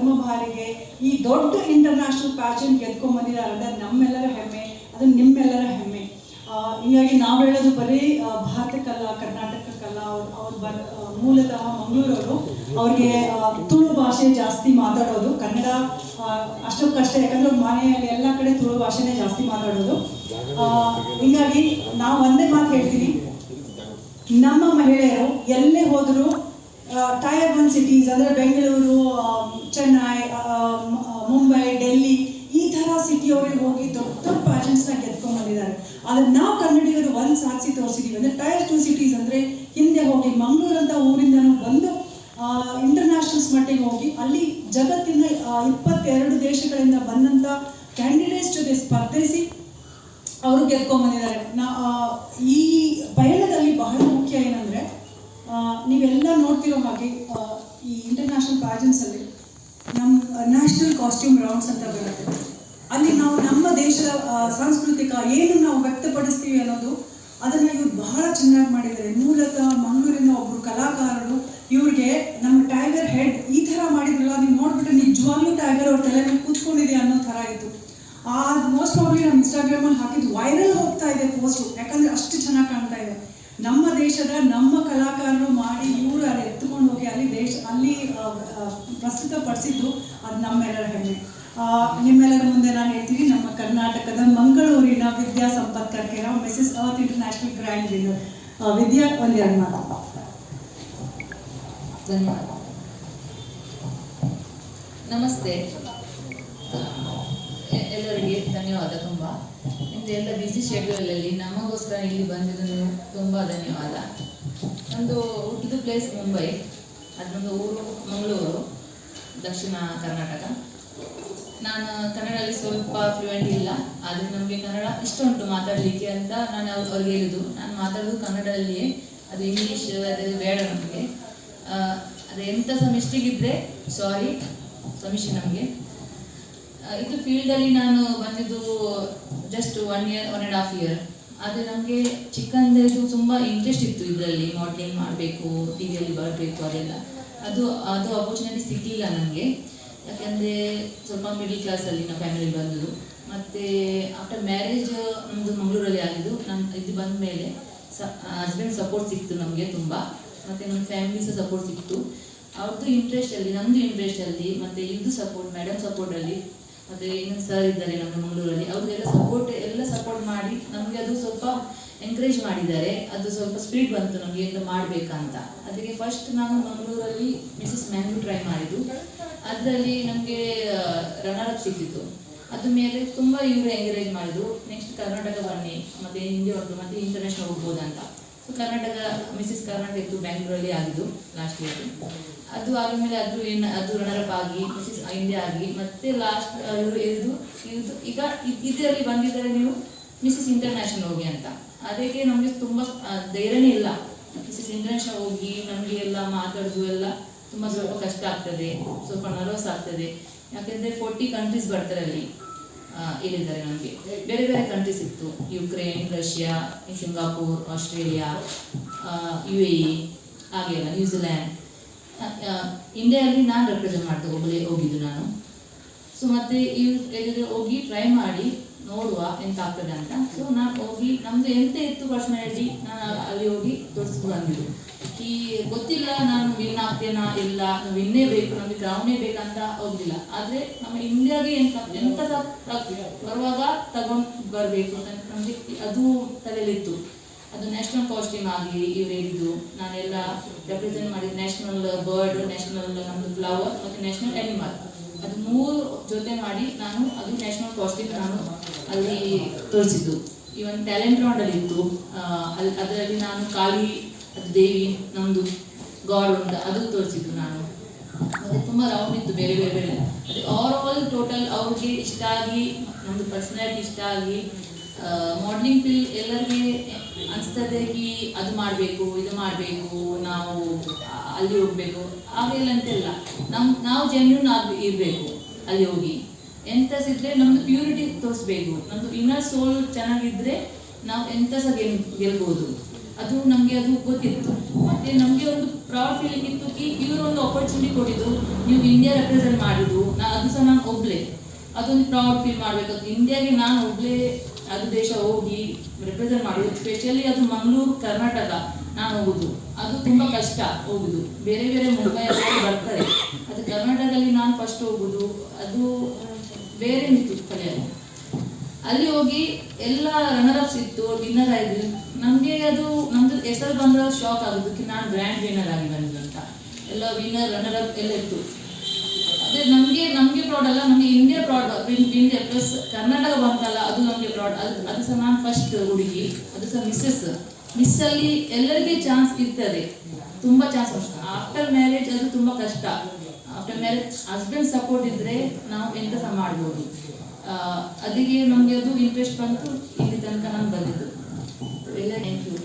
ಪ್ರಥಮ ಬಾರಿಗೆ ಈ ದೊಡ್ಡ ಇಂಟರ್ನ್ಯಾಷನಲ್ ಪ್ಯಾಜೆಂಟ್ ಗೆದ್ಕೊಂಡ್ಬಂದಿದ್ದಾರೆ ಅಂದರೆ ನಮ್ಮೆಲ್ಲರ ಹೆಮ್ಮೆ, ಅದು ನಿಮ್ಮೆಲ್ಲರ ಹೆಮ್ಮೆ. ಹೀಗಾಗಿ ನಾವು ಹೇಳೋದು ಬರೀ ಭಾರತಕ್ಕಲ್ಲ, ಕರ್ನಾಟಕಕ್ಕಲ್ಲ. ಅವ್ರು ಮೂಲತಃ ಮಂಗಳೂರವರು. ಅವ್ರಿಗೆ ತುಳು ಭಾಷೆ ಜಾಸ್ತಿ ಮಾತಾಡೋದು, ಕನ್ನಡ ಅಷ್ಟಕ್ಕಷ್ಟೇ, ಯಾಕಂದ್ರೆ ಮನೆಯಲ್ಲಿ ಎಲ್ಲ ಕಡೆ ತುಳು ಭಾಷೆನೇ ಜಾಸ್ತಿ ಮಾತಾಡೋದು. ಹೀಗಾಗಿ ನಾವು ಒಂದೇ ಮಾತು ಹೇಳ್ತೀವಿ, ನಮ್ಮ ಮಹಿಳೆಯರು ಎಲ್ಲೇ ಹೋದರೂ ಟೈರ್ 1 ಸಿಟೀಸ್ ಅಂದರೆ ಬೆಂಗಳೂರು, ಚೆನ್ನೈ, ಮುಂಬೈ, ಡೆಲ್ಲಿ ಈ ಥರ ಸಿಟಿಯವ್ರಿಗೆ ಹೋಗಿ ದೊಡ್ಡ ದೊಡ್ಡ ಪ್ಯಾಜೆಂಟ್ಸ್ನ ಗೆದ್ಕೊಂಡ್ಬಂದಿದ್ದಾರೆ. ಆದರೆ ನಾವು ಕನ್ನಡಿಗರು ಒಂದು ಸಾಧಿಸಿ ತೋರಿಸಿದ್ದೀವಿ. ಅಂದರೆ ಟೈರ್ 2 ಸಿಟೀಸ್ ಅಂದರೆ ಹಿಂದೆ ಹೋಗಿ ಮಂಗಳೂರಂಥ ಊರಿಂದನೂ ಬಂದು ಇಂಟರ್ನ್ಯಾಷನಲ್ಸ್ ಮಟ್ಟಿಗೆ ಹೋಗಿ ಅಲ್ಲಿ ಜಗತ್ತಿನ 22 ದೇಶಗಳಿಂದ ಬಂದಂಥ ಕ್ಯಾಂಡಿಡೇಟ್ಸ್ ಜೊತೆ ಸ್ಪರ್ಧಿಸಿ ಅವರು ಗೆದ್ಕೊಂಡ್ಬಂದಿದ್ದಾರೆ. ಈ ಪಯಣದಲ್ಲಿ ಬಹಳ ಮುಖ್ಯ ಏನಂದರೆ, ನೀವೆಲ್ಲ ನೋಡ್ತಿರೋ ಹಾಗೆ ಈ ಇಂಟರ್ನ್ಯಾಷನಲ್ ಪ್ಯಾಜೆಂಟ್ಸಲ್ಲಿ ನಮ್ಮ ನ್ಯಾಷನಲ್ ಕಾಸ್ಟ್ಯೂಮ್ ರೌಂಡ್ಸ್ ಅಂತ ಬರುತ್ತೆ. ಅಲ್ಲಿ ನಾವು ನಮ್ಮ ದೇಶದ ಸಾಂಸ್ಕೃತಿಕ ಏನು ನಾವು ವ್ಯಕ್ತಪಡಿಸ್ತೀವಿ ಅನ್ನೋದು ಅದನ್ನು ಇವ್ರು ಬಹಳ ಚೆನ್ನಾಗಿ ಮಾಡಿದ್ದಾರೆ. ಮೂಲತಃ ಮಂಗಳೂರಿನ ಒಬ್ಬರು ಕಲಾಕಾರರು ಇವ್ರಿಗೆ ನಮ್ಮ ಟೈಗರ್ ಹೆಡ್ ಈ ಥರ ಮಾಡಿದ್ರಲ್ಲ, ನೀವು ನೋಡ್ಬಿಟ್ಟು ನಿಜವಾಗ್ಲೂ ಟೈಗರ್ ಅವ್ರ ತಲೆ ಮೇಲೆ ಕೂತ್ಕೊಂಡಿದೆ ಅನ್ನೋ ಥರ ಇತ್ತು. ಅದು ಮೋಸ್ಟ್ ಪ್ರಾಬ್ಲಿ ನಮ್ಮ ಇನ್ಸ್ಟಾಗ್ರಾಮಲ್ಲಿ ಹಾಕಿದ್ದು ವೈರಲ್ ಹೋಗ್ತಾ ಇದೆ ಪೋಸ್ಟು, ಯಾಕಂದರೆ ಅಷ್ಟು ಚೆನ್ನಾಗಿ ಕಾಣ್ತಾ ಇದೆ. ನಮ್ಮ ದೇಶದ ನಮ್ಮ ಕಲಾಕಾರರು ಮಾಡಿ ಇವರು ಅಲ್ಲಿ ಎತ್ಕೊಂಡು ಹೋಗಿ ಅಲ್ಲಿ ಪ್ರಸ್ತುತಪಡಿಸಿದ್ದು ಅದು ನಮ್ಮೆಲ್ಲರ ಹೆಮ್ಮೆ. ನಿಮ್ಮೆಲ್ಲರ ಮುಂದೆ ನಾನು ಹೇಳ್ತೀನಿ, ನಮ್ಮ ಕರ್ನಾಟಕದ ಮಂಗಳೂರಿನ ವಿದ್ಯಾ ಸಂಪತ್ಕರ್ಕೆರ Mrs earth international grand winner ವಿದ್ಯಾ ಒಂದೆರಡು ಮಾತು. ಧನ್ಯವಾದ. ನಮಸ್ತೆ ಎಲ್ಲರಿಗೆ, ಧನ್ಯವಾದ ತುಂಬ. ನಿಮ್ಮದು ಎಲ್ಲ ಬ್ಯುಸಿ ಶೆಡ್ಯೂಲಲ್ಲಿ ನಮಗೋಸ್ಕರ ಇಲ್ಲಿ ಬಂದಿದ್ದು ನೀವು ತುಂಬ ಧನ್ಯವಾದ. ನಮ್ಮದು ಹುಟ್ಟಿದ ಪ್ಲೇಸ್ ಮುಂಬೈ, ಅದು ನಮ್ಮದು ಊರು ಮಂಗಳೂರು, ದಕ್ಷಿಣ ಕರ್ನಾಟಕ. ನಾನು ಕನ್ನಡದಲ್ಲಿ ಸ್ವಲ್ಪ ಫ್ಲೂಯೆಂಟ್ ಇಲ್ಲ, ಆದರೆ ನಮಗೆ ಕನ್ನಡ ಇಷ್ಟ ಉಂಟು ಮಾತಾಡಲಿಕ್ಕೆ ಅಂತ ನಾನು ಅವ್ರಿಗೆ ಹೇಳಿದ್ದು. ನಾನು ಮಾತಾಡೋದು ಕನ್ನಡದಲ್ಲಿಯೇ, ಅದು ಇಂಗ್ಲೀಷ್ ಅದು ಬೇಡ ನಮಗೆ. ಅದು ಎಂಥ ಸಹ ಮಿಸ್ಟೇಕ್ ಇದ್ದರೆ ಸಾರಿ, ಕ್ಷಮಿಸಿ ನಮಗೆ. ಇದು ಫೀಲ್ಡಲ್ಲಿ ನಾನು ಬಂದಿದ್ದು ಜಸ್ಟ್ 1 year 1.5 year. ಆದರೆ ನಮಗೆ ಚಿಕ್ಕಂದಿದ್ದು ತುಂಬ ಇಂಟ್ರೆಸ್ಟ್ ಇತ್ತು ಇದರಲ್ಲಿ, ಮಾಡಲಿಂಗ್ ಮಾಡಬೇಕು, ಟಿ ವಿಯಲ್ಲಿ ಬರಬೇಕು, ಅದೆಲ್ಲ. ಅದು ಆಪರ್ಚುನಿಟಿ ಸಿಗಲಿಲ್ಲ ನನಗೆ, ಯಾಕೆಂದರೆ ಸ್ವಲ್ಪ ಮಿಡಲ್ ಕ್ಲಾಸಲ್ಲಿ ನಮ್ಮ ಫ್ಯಾಮಿಲಿ ಬಂದದ್ದು. ಮತ್ತು ಆಫ್ಟರ್ ಮ್ಯಾರೇಜ್ ನಮ್ಮದು ಮಂಗಳೂರಲ್ಲಿ ಆಗಿದ್ದು. ಇದು ಬಂದ ಮೇಲೆ ಹಸ್ಬೆಂಡ್ ಸಪೋರ್ಟ್ ಸಿಕ್ತು ನಮಗೆ ತುಂಬ, ಮತ್ತು ನಮ್ಮ ಫ್ಯಾಮಿಲಿ ಸಹ ಸಪೋರ್ಟ್ ಸಿಕ್ತು. ಅವ್ರದ್ದು ಇಂಟ್ರೆಸ್ಟಲ್ಲಿ, ನಮ್ಮದು ಇಂಟ್ರೆಸ್ಟಲ್ಲಿ, ಮತ್ತು ಇದು ಸಪೋರ್ಟ್, ಮೇಡಮ್ ಸಪೋರ್ಟಲ್ಲಿ, ಮತ್ತು ಇನ್ನೊಂದು ಸರ್ ಇದ್ದಾರೆ ನಮ್ಮ ಮಂಗಳೂರಲ್ಲಿ, ಅವ್ರಿಗೆಲ್ಲ ಸಪೋರ್ಟ್ ಮಾಡಿ ನಮಗೆ ಅದು ಸ್ವಲ್ಪ ಎಂಕರೇಜ್ ಮಾಡಿದ್ದಾರೆ. ಅದು ಸ್ವಲ್ಪ ಸ್ಪೀಡ್ ಬಂತು ನಮಗೆ ಎಂತ ಮಾಡಬೇಕಂತ. ಅದಕ್ಕೆ ಫಸ್ಟ್ ನಾನು ಮಂಗಳೂರಲ್ಲಿ ಮಿಸಸ್ ಮ್ಯಾಂಗ್ಳೂರ್ ಟ್ರೈ ಮಾಡಿದ್ದು. ಅದರಲ್ಲಿ ನಮಗೆ ರನ್ನರ್ ಅಪ್ ಸಿಕ್ಕಿತ್ತು. ಅದ್ರ ಮೇಲೆ ತುಂಬ ಇವರು ಎಂಕರೇಜ್ ಮಾಡಿದ್ರು. ನೆಕ್ಸ್ಟ್ ಕರ್ನಾಟಕ ಬನ್ನಿ, ಮತ್ತು ಇಂಡಿಯಾ ಉಂಟು, ಮತ್ತು ಇಂಟರ್ನ್ಯಾಷನಲ್ ಹೋಗ್ಬೋದಂತ. ಸೊ ಕರ್ನಾಟಕ ಮಿಸಸ್ ಕರ್ನಾಟಕ ಇತ್ತು, ಬ್ಯಾಂಗ್ಳೂರಲ್ಲಿ ಆಗಿದ್ದು ಲಾಸ್ಟ್ ಇಯರ್. ಅದು ಆದಮೇಲೆ ಅದು ರನ್ನರ್ ಅಪ್ ಆಗಿ ಮಿಸಸ್ ಇಂಡಿಯಾ ಆಗಿ, ಮತ್ತೆ ಲಾಸ್ಟ್ ಇವರು ಈಗ ಇದರಲ್ಲಿ ಬಂದಿದ್ದಾರೆ ನೀವು ಮಿಸಸ್ ಇಂಟರ್ನ್ಯಾಷನಲ್ ಹೋಗಿ ಅಂತ. ಅದಕ್ಕೆ ನಮಗೆ ತುಂಬ ಧೈರ್ಯನೇ ಇಲ್ಲ. ಮಿಸಸ್ ಇಂಟರ್ನ್ಯಾಷನಲ್ ಹೋಗಿ ನಮಗೆ ಎಲ್ಲ ಮಾತಾಡೋದು ಎಲ್ಲ ತುಂಬ ಸ್ವಲ್ಪ ಕಷ್ಟ ಆಗ್ತದೆ, ಸ್ವಲ್ಪ ನರ್ವಸ್ ಆಗ್ತದೆ. ಯಾಕೆಂದರೆ 40 ಕಂಟ್ರೀಸ್ ಬರ್ತಾರೆ ಅಲ್ಲಿ ಹೇಳಿದ್ದಾರೆ ನಮಗೆ. ಬೇರೆ ಬೇರೆ ಕಂಟ್ರೀಸ್ ಇತ್ತು, Ukraine, Russia, Singapore, Australia, UAE ಹಾಗೆಲ್ಲ, ನ್ಯೂಜಿಲ್ಯಾಂಡ್. ಇಂಡಿಯಾದಲ್ಲಿ ನಾನು ರೆಪ್ರೆಸೆಂಟ್ ಮಾಡ್ತಾ ಹೋಗಿದ್ದು ನಾನು. ಸೊ ಮತ್ತೆ ಇವ್ರು ಹೋಗಿ ಟ್ರೈ ಮಾಡಿ ನೋಡುವ ಎಂತ ಆಗ್ತದೆ ಅಂತ. ಸೊ ನಾನು ಹೋಗಿ ನಮ್ಮದು ಎಂತ ಇತ್ತು ಪರ್ಸನಾಲಿಟಿ, ನಾನು ಅಲ್ಲಿ ಹೋಗಿ ತೋರಿಸ್ಕೊಂಡು ಬಂದಿದ್ದು. ಈ ಗೊತ್ತಿಲ್ಲ ನಾನು ವಿನ್ ಆಗ್ತೇನಾ ಇಲ್ಲ, ವಿನ್ನೇ ಬೇಕು, ನಮಗೆ ಕ್ರೌನೇ ಬೇಕಂತ ಹೋಗಲಿಲ್ಲ. ಆದರೆ ನಮ್ಮ ಇಂಡಿಯಾಗೆ ಎಂತ ಬರುವಾಗ ತಗೊಂಡು ಬರಬೇಕು ಅಂತ ನಮಗೆ ಅದು ತಲೆಯಲ್ಲಿತ್ತು. ಅದು ನ್ಯಾಷನಲ್ ಕಾಸ್ಟ್ಯೂಮ್ ಆಗಿ ಇವ್ರು ಹೇಳಿದ್ದು, ನಾನೆಲ್ಲ ರೆಪ್ರೆಸೆಂಟ್ ಮಾಡಿದ್ದು ನ್ಯಾಷನಲ್ ಬರ್ಡ್, ನ್ಯಾಷನಲ್ ನಮ್ಮದು ಫ್ಲವರ್ ಮತ್ತು ನ್ಯಾಷನಲ್ ಆ್ಯನಿಮಲ್, ಅದು 3 ಜೊತೆ ಮಾಡಿ ನಾನು ಅದು ನ್ಯಾಷನಲ್ ಕಾಸ್ಟ್ಯೂಮ್ ನಾನು ಅಲ್ಲಿ ತೋರಿಸಿದ್ದು. ಇವನ್ ಟ್ಯಾಲೆಂಟ್ ರೌಂಡಲ್ಲಿ ಇತ್ತು. ಅದರಲ್ಲಿ ನಾನು ಕಾಳಿ, ಅದು ದೇವಿ, ನಮ್ಮದು ಗಾಡ್ ಉಂಟು, ಅದು ತೋರಿಸಿದ್ದು ನಾನು. ಮತ್ತು ತುಂಬ ರೌಂಡ್ ಇತ್ತು, ಬೇರೆ ಬೇರೆ ಬೇರೆ. ಅದು ಆಲ್ ಟೋಟಲ್ ಅವ್ರಿಗೆ ಇಷ್ಟ ಆಗಿ, ನಮ್ಮದು ಪರ್ಸನಾಲಿಟಿ ಇಷ್ಟ ಆಗಿ, ಮಾಡಲಿಂಗ್ ಫೀಲ್ಡ್ ಎಲ್ಲರಿಗೆ ಅನಿಸ್ತದೆ ಕಿ ಅದು ಮಾಡಬೇಕು, ಇದು ಮಾಡಬೇಕು, ನಾವು ಅಲ್ಲಿ ಹೋಗಬೇಕು ಹಾಗೆಲ್ಲ ಅಂತೆಲ್ಲ. ನಾವು ಜೆನ್ಯೂನ್ ಇರಬೇಕು ಅಲ್ಲಿ ಹೋಗಿ. ಎಂತ ಸಿದ್ರೆ ನಮ್ಮದು ಪ್ಯೂರಿಟಿ ತೋರಿಸ್ಬೇಕು, ನಮ್ಮದು ಇನ್ನರ್ ಸೋಲ್ ಚೆನ್ನಾಗಿದ್ದರೆ ನಾವು ಎಂತ ಸಹ ಗೆಲ್ಬೋದು. ಅದು ನಮಗೆ ಅದು ಗೊತ್ತಿತ್ತು. ಮತ್ತೆ ನಮಗೆ ಒಂದು ಪ್ರೌಡ್ ಫೀಲಿಂಗ್ ಇತ್ತು ಕಿ ಇವರು ಒಂದು ಆಪರ್ಚುನಿಟಿ ಕೊಟ್ಟಿದ್ದು, ನೀವು ಇಂಡಿಯಾ ರೆಪ್ರೆಸೆಂಟ್ ಮಾಡಿದ್ದು, ಅದು ಸಹ ನಾನು ಒಬ್ಳೆ, ಅದೊಂದು ಪ್ರೌಡ್ ಫೀಲ್ ಮಾಡಬೇಕು. ಇಂಡಿಯಾಗೆ ನಾನು ಒಬ್ಳೆ ಅದು ದೇಶ ಹೋಗಿ ರೆಪ್ರೆಸೆಂಟ್ ಮಾಡೋದು, ಸ್ಪೆಷಲಿ ಅದು ಮಂಗಳೂರು ಕರ್ನಾಟಕ ನಾನು ಹೋಗುದು, ಅದು ತುಂಬ ಕಷ್ಟ ಹೋಗುದು. ಬೇರೆ ಬೇರೆ ಮುಂಬೈ ಎಲ್ಲ ಬರ್ತಾರೆ, ಅದು ಕರ್ನಾಟಕದಲ್ಲಿ ನಾನು ಫಸ್ಟ್ ಹೋಗುದು, ಅದು ಬೇರೆ ಇತ್ತು ಕಲಿಯಲು. ಅಲ್ಲಿ ಹೋಗಿ ಎಲ್ಲ ರನ್ನರ್ ಅಪ್ಸ್ ಇತ್ತು, ವಿನ್ನರ್ ಆಯಿತು. ನಮಗೆ ಅದು ನಮ್ಮದು ಹೆಸರು ಬಂದ ಶಾಕ್ ಆಗೋದಕ್ಕೆ ನಾನು ಗ್ರ್ಯಾಂಡ್ ವಿನ್ನರ್ ಆಗಿ ಬಂದಿದ್ದು ಅಂತ. ಎಲ್ಲ ವಿನ್ನರ್ ರನ್ನರ್ ಅಪ್ ಎಲ್ಲ ಇತ್ತು. ಅದೇ ನಮಗೆ ಪ್ರೌಡ್ ಅಲ್ಲ, ನಮಗೆ India proud. India plus Karnataka ಬಂತಲ್ಲ, ಅದು ನಮಗೆ ಪ್ರೌಡ್. ಅದು ಸಹ ನಾನು ಫಸ್ಟ್ ಹುಡುಗಿ, ಅದು ಸಹ ಮಿಸ್ಸಲ್ಲಿ ಎಲ್ಲರಿಗೆ ಚಾನ್ಸ್ ಇರ್ತದೆ, ತುಂಬ ಚಾನ್ಸ್. ಆಫ್ಟರ್ ಮ್ಯಾರೇಜ್ ಅದು ತುಂಬ ಕಷ್ಟ. ಆಫ್ಟರ್ ಮ್ಯಾರೇಜ್ ಹಸ್ಬೆಂಡ್ ಸಪೋರ್ಟ್ ಇದ್ದರೆ ನಾವು ಎಂತ ಸಹ ಮಾಡ್ಬೋದು. ಅದಕ್ಕೆ ನಮಗೆ ಅದು ಇಂಟ್ರೆಸ್ಟ್ ಬಂತು, ಇಲ್ಲಿ ತನಕ ನಾನು ಬಂದಿದ್ದು. ಎಲ್ಲ ಥ್ಯಾಂಕ್ ಯು.